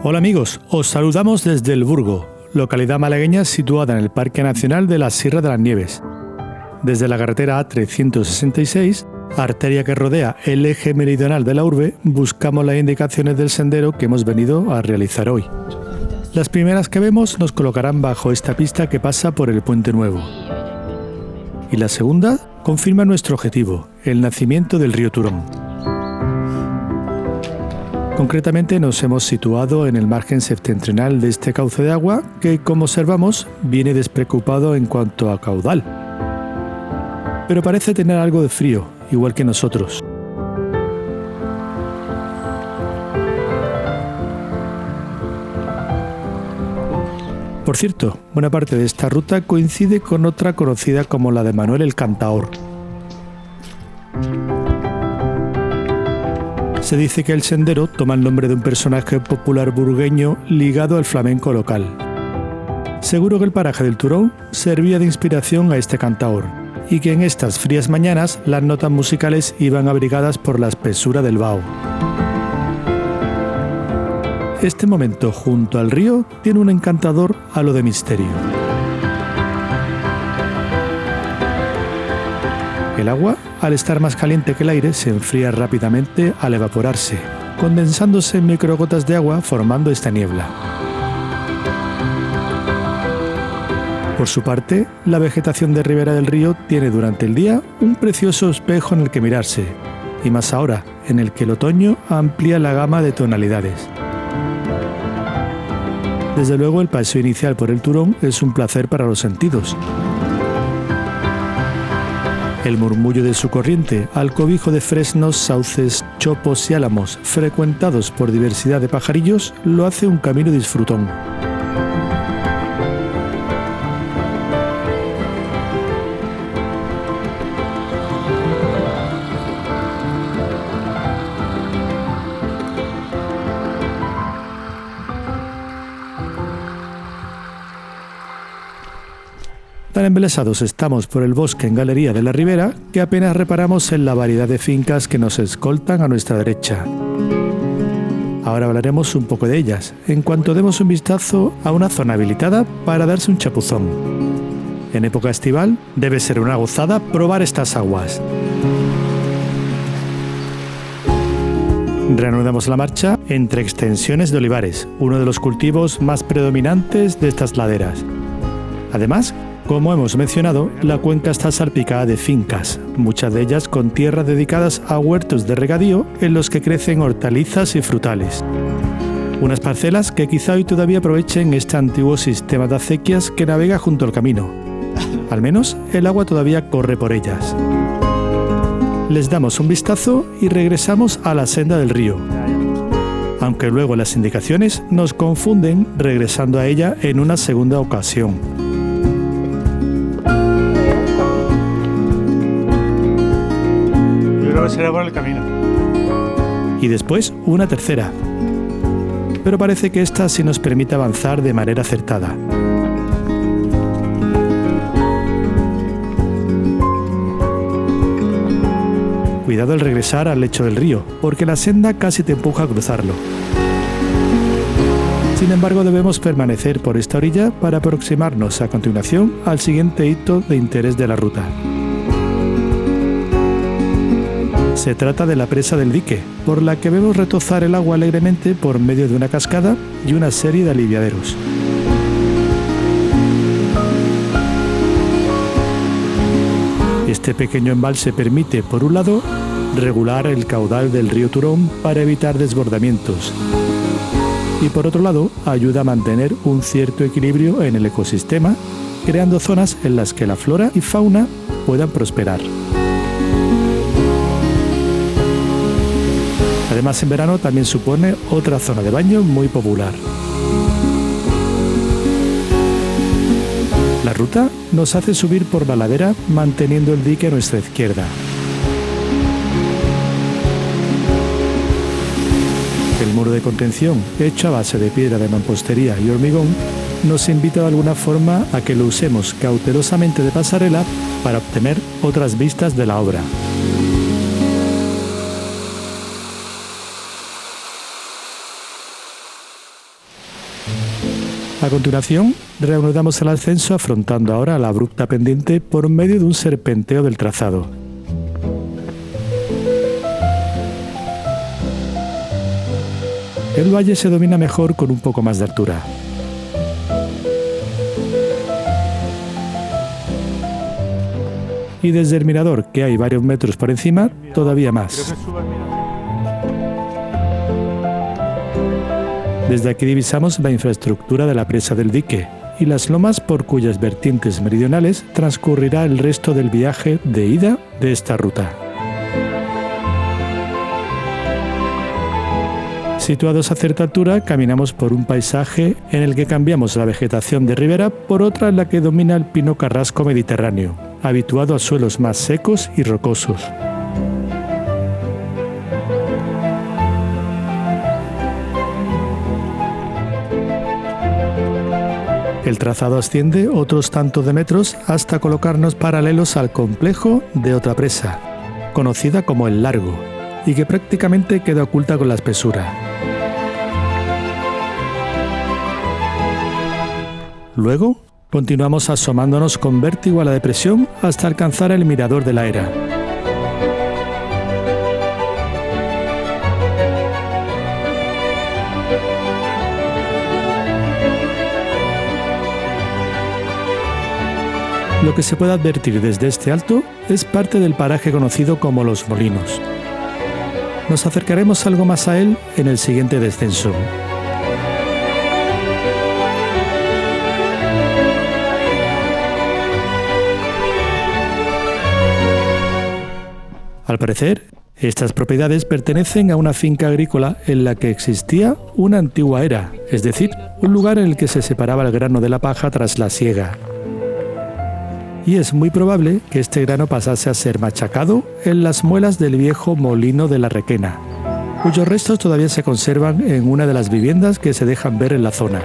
Hola amigos, os saludamos desde El Burgo, localidad malagueña situada en el Parque Nacional de la Sierra de las Nieves. Desde la carretera A366, arteria que rodea el eje meridional de la urbe, buscamos las indicaciones del sendero que hemos venido a realizar hoy. Las primeras que vemos nos colocarán bajo esta pista que pasa por el Puente Nuevo. Y la segunda confirma nuestro objetivo, el nacimiento del río Turón. Concretamente nos hemos situado en el margen septentrional de este cauce de agua que, como observamos, viene despreocupado en cuanto a caudal. Pero parece tener algo de frío, igual que nosotros. Por cierto, buena parte de esta ruta coincide con otra conocida como la de Manuel el Cantaor. Se dice que el sendero toma el nombre de un personaje popular burgueño ligado al flamenco local. Seguro que el paraje del Turón servía de inspiración a este cantaor, y que en estas frías mañanas las notas musicales iban abrigadas por la espesura del vaho. Este momento junto al río tiene un encantador halo de misterio. El agua, al estar más caliente que el aire, se enfría rápidamente al evaporarse, condensándose en microgotas de agua formando esta niebla. Por su parte, la vegetación de ribera del río tiene durante el día un precioso espejo en el que mirarse, y más ahora, en el que el otoño amplía la gama de tonalidades. Desde luego, el paseo inicial por el Turón es un placer para los sentidos. El murmullo de su corriente, al cobijo de fresnos, sauces, chopos y álamos, frecuentados por diversidad de pajarillos, lo hace un camino disfrutón. Tan embelesados estamos por el bosque en Galería de la Ribera que apenas reparamos en la variedad de fincas que nos escoltan a nuestra derecha. Ahora hablaremos un poco de ellas, en cuanto demos un vistazo a una zona habilitada para darse un chapuzón. En época estival debe ser una gozada probar estas aguas. Reanudamos la marcha entre extensiones de olivares, uno de los cultivos más predominantes de estas laderas. Además, como hemos mencionado, la cuenca está salpicada de fincas, muchas de ellas con tierras dedicadas a huertos de regadío en los que crecen hortalizas y frutales. Unas parcelas que quizá hoy todavía aprovechen este antiguo sistema de acequias que navega junto al camino. Al menos el agua todavía corre por ellas. Les damos un vistazo y regresamos a la senda del río, aunque luego las indicaciones nos confunden regresando a ella en una segunda ocasión. Será por el camino. Y después una tercera. Pero parece que esta sí nos permite avanzar de manera acertada. Cuidado al regresar al lecho del río, porque la senda casi te empuja a cruzarlo. Sin embargo, debemos permanecer por esta orilla para aproximarnos a continuación al siguiente hito de interés de la ruta. Se trata de la presa del dique, por la que vemos retozar el agua alegremente por medio de una cascada y una serie de aliviaderos. Este pequeño embalse permite, por un lado, regular el caudal del río Turón para evitar desbordamientos, y por otro lado, ayuda a mantener un cierto equilibrio en el ecosistema, creando zonas en las que la flora y fauna puedan prosperar. Además, en verano también supone otra zona de baño muy popular. La ruta nos hace subir por la ladera manteniendo el dique a nuestra izquierda. El muro de contención, hecho a base de piedra de mampostería y hormigón, nos invita de alguna forma a que lo usemos cautelosamente de pasarela para obtener otras vistas de la obra. A continuación, reanudamos el ascenso afrontando ahora la abrupta pendiente por medio de un serpenteo del trazado. El valle se domina mejor con un poco más de altura. Y desde el mirador, que hay varios metros por encima, todavía más. Desde aquí divisamos la infraestructura de la presa del dique y las lomas por cuyas vertientes meridionales transcurrirá el resto del viaje de ida de esta ruta. Situados a cierta altura, caminamos por un paisaje en el que cambiamos la vegetación de ribera por otra en la que domina el pino carrasco mediterráneo, habituado a suelos más secos y rocosos. El trazado asciende otros tantos de metros hasta colocarnos paralelos al complejo de otra presa, conocida como el Largo, y que prácticamente queda oculta con la espesura. Luego, continuamos asomándonos con vértigo a la depresión hasta alcanzar el mirador de la Era. Lo que se puede advertir desde este alto es parte del paraje conocido como Los Molinos. Nos acercaremos algo más a él en el siguiente descenso. Al parecer, estas propiedades pertenecen a una finca agrícola en la que existía una antigua era, es decir, un lugar en el que se separaba el grano de la paja tras la siega. Y es muy probable que este grano pasase a ser machacado en las muelas del viejo molino de la Requena, cuyos restos todavía se conservan en una de las viviendas que se dejan ver en la zona.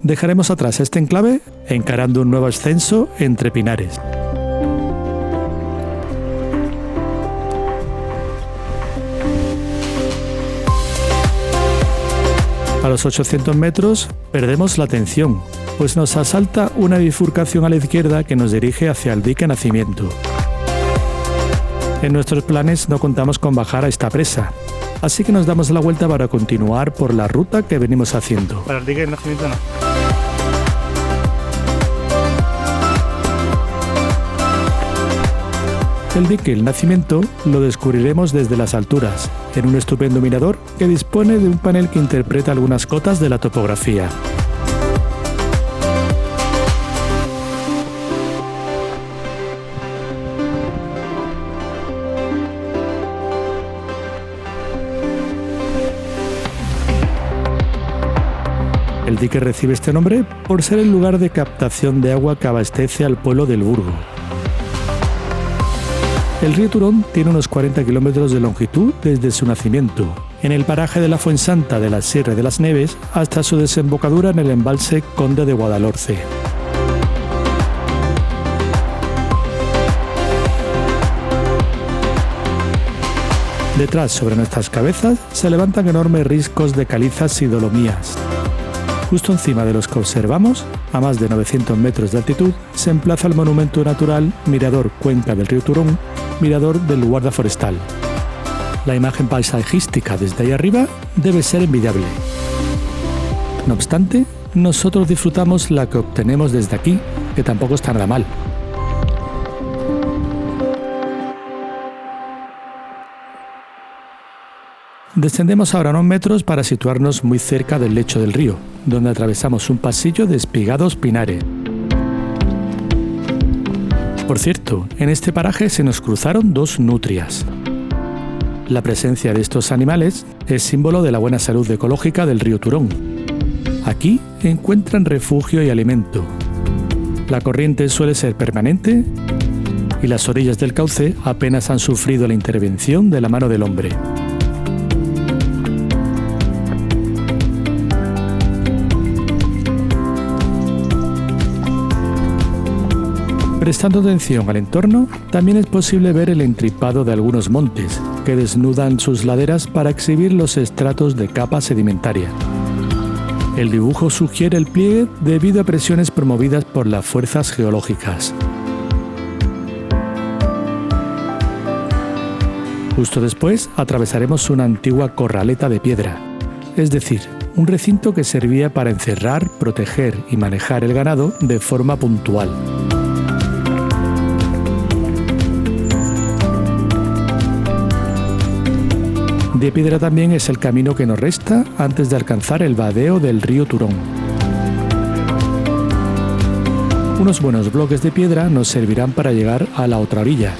Dejaremos atrás este enclave encarando un nuevo ascenso entre pinares. A los 800 metros perdemos la atención, pues nos asalta una bifurcación a la izquierda que nos dirige hacia el dique Nacimiento. En nuestros planes no contamos con bajar a esta presa, así que nos damos la vuelta para continuar por la ruta que venimos haciendo. Para el dique Nacimiento no. El dique El Nacimiento lo descubriremos desde las alturas, en un estupendo mirador que dispone de un panel que interpreta algunas cotas de la topografía. El dique recibe este nombre por ser el lugar de captación de agua que abastece al pueblo del Burgo. El río Turón tiene unos 40 kilómetros de longitud desde su nacimiento, en el paraje de la Fuensanta de la Sierra de las Neves, hasta su desembocadura en el embalse Conde de Guadalhorce. Detrás, sobre nuestras cabezas, se levantan enormes riscos de calizas y dolomías. Justo encima de los que observamos, a más de 900 metros de altitud, se emplaza el monumento natural Mirador Cuenca del río Turón, Mirador del Guarda Forestal. La imagen paisajística desde ahí arriba debe ser envidiable. No obstante, nosotros disfrutamos la que obtenemos desde aquí, que tampoco está nada mal. Descendemos ahora unos metros para situarnos muy cerca del lecho del río, donde atravesamos un pasillo de espigados pinares. Por cierto, en este paraje se nos cruzaron dos nutrias. La presencia de estos animales es símbolo de la buena salud ecológica del río Turón. Aquí encuentran refugio y alimento. La corriente suele ser permanente y las orillas del cauce apenas han sufrido la intervención de la mano del hombre. Prestando atención al entorno, también es posible ver el entripado de algunos montes, que desnudan sus laderas para exhibir los estratos de capa sedimentaria. El dibujo sugiere el pliegue debido a presiones promovidas por las fuerzas geológicas. Justo después atravesaremos una antigua corraleta de piedra, es decir, un recinto que servía para encerrar, proteger y manejar el ganado de forma puntual. De piedra también es el camino que nos resta antes de alcanzar el vadeo del río Turón. Unos buenos bloques de piedra nos servirán para llegar a la otra orilla.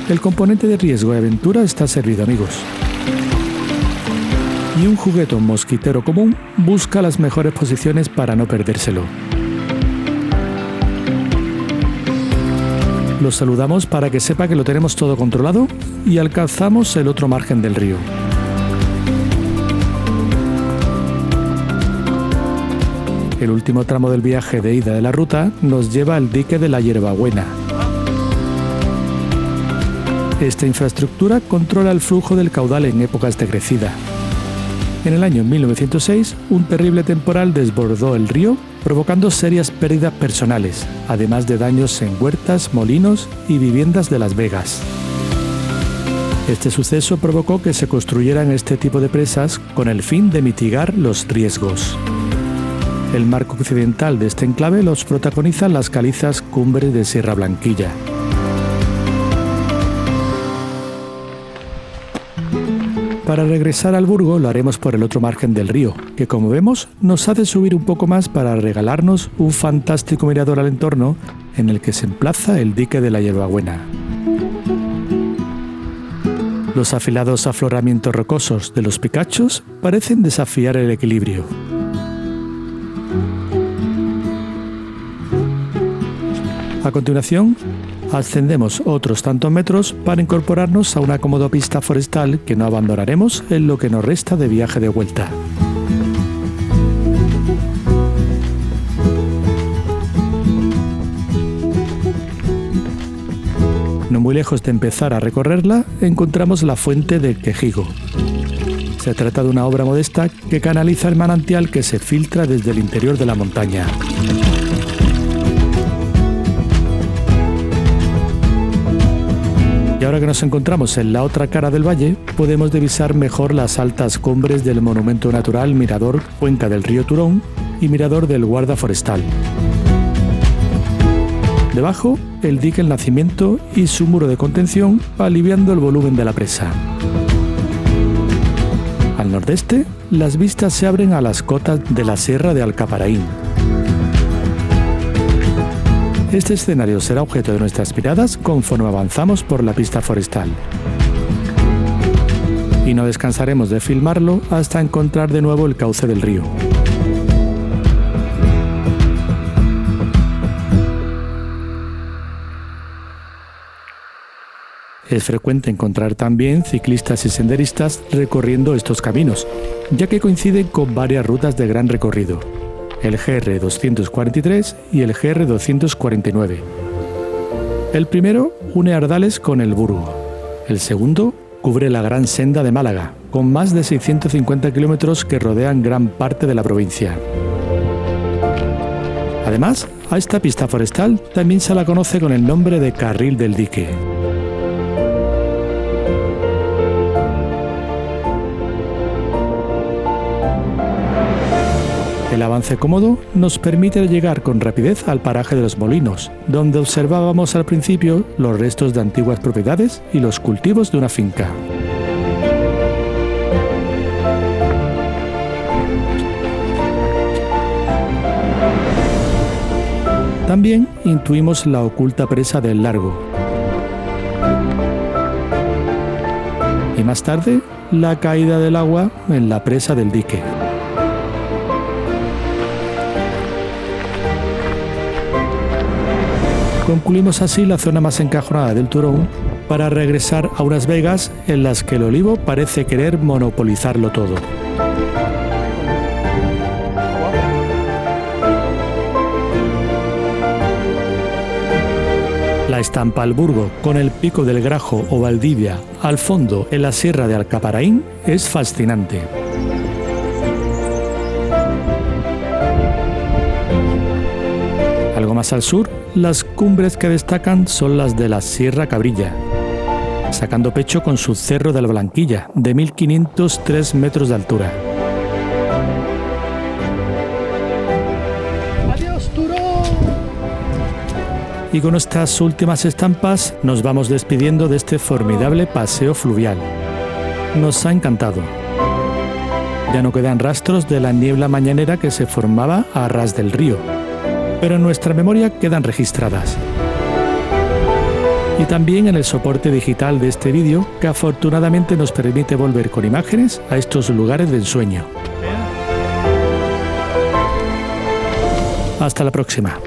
El componente de riesgo y aventura está servido, amigos. Y un juguetón mosquitero común busca las mejores posiciones para no perdérselo. Los saludamos para que sepa que lo tenemos todo controlado y alcanzamos el otro margen del río. El último tramo del viaje de ida de la ruta nos lleva al dique de la Hierbabuena. Esta infraestructura controla el flujo del caudal en épocas de crecida. En el año 1906, un terrible temporal desbordó el río, provocando serias pérdidas personales, además de daños en huertas, molinos y viviendas de Las Vegas. Este suceso provocó que se construyeran este tipo de presas con el fin de mitigar los riesgos. El marco occidental de este enclave los protagonizan las calizas cumbres de Sierra Blanquilla. Para regresar al Burgo lo haremos por el otro margen del río, que como vemos nos hace subir un poco más para regalarnos un fantástico mirador al entorno en el que se emplaza el dique de la Hierbabuena. Los afilados afloramientos rocosos de los Picachos parecen desafiar el equilibrio. A continuación, ascendemos otros tantos metros para incorporarnos a una cómoda pista forestal que no abandonaremos en lo que nos resta de viaje de vuelta. No muy lejos de empezar a recorrerla, encontramos la fuente del Quejigo. Se trata de una obra modesta que canaliza el manantial que se filtra desde el interior de la montaña. Y ahora que nos encontramos en la otra cara del valle, podemos divisar mejor las altas cumbres del monumento natural Mirador Cuenca del río Turón y Mirador del Guarda Forestal. Debajo, el dique El Nacimiento y su muro de contención, aliviando el volumen de la presa. Al nordeste, las vistas se abren a las cotas de la Sierra de Alcaparaín. Este escenario será objeto de nuestras miradas conforme avanzamos por la pista forestal. Y no descansaremos de filmarlo hasta encontrar de nuevo el cauce del río. Es frecuente encontrar también ciclistas y senderistas recorriendo estos caminos, ya que coinciden con varias rutas de gran recorrido, el GR 243 y el GR 249. El primero une Ardales con el Burgo. El segundo cubre la Gran Senda de Málaga, con más de 650 kilómetros que rodean gran parte de la provincia. Además, a esta pista forestal también se la conoce con el nombre de Carril del Dique. El avance cómodo nos permite llegar con rapidez al paraje de los Molinos, donde observábamos al principio los restos de antiguas propiedades y los cultivos de una finca. También intuimos la oculta presa del Largo. Y más tarde, la caída del agua en la presa del Dique. Concluimos así la zona más encajonada del Turón para regresar a unas vegas en las que el olivo parece querer monopolizarlo todo. Estampalburgo, con el Pico del Grajo o Valdivia al fondo en la Sierra de Alcaparaín, es fascinante. Algo más al sur, las cumbres que destacan son las de la Sierra Cabrilla, sacando pecho con su Cerro de la Blanquilla, de 1503 metros de altura. ¡Adiós, Turón! Y con estas últimas estampas nos vamos despidiendo de este formidable paseo fluvial. Nos ha encantado. Ya no quedan rastros de la niebla mañanera que se formaba a ras del río, pero en nuestra memoria quedan registradas. Y también en el soporte digital de este vídeo, que afortunadamente nos permite volver con imágenes a estos lugares de ensueño. Hasta la próxima.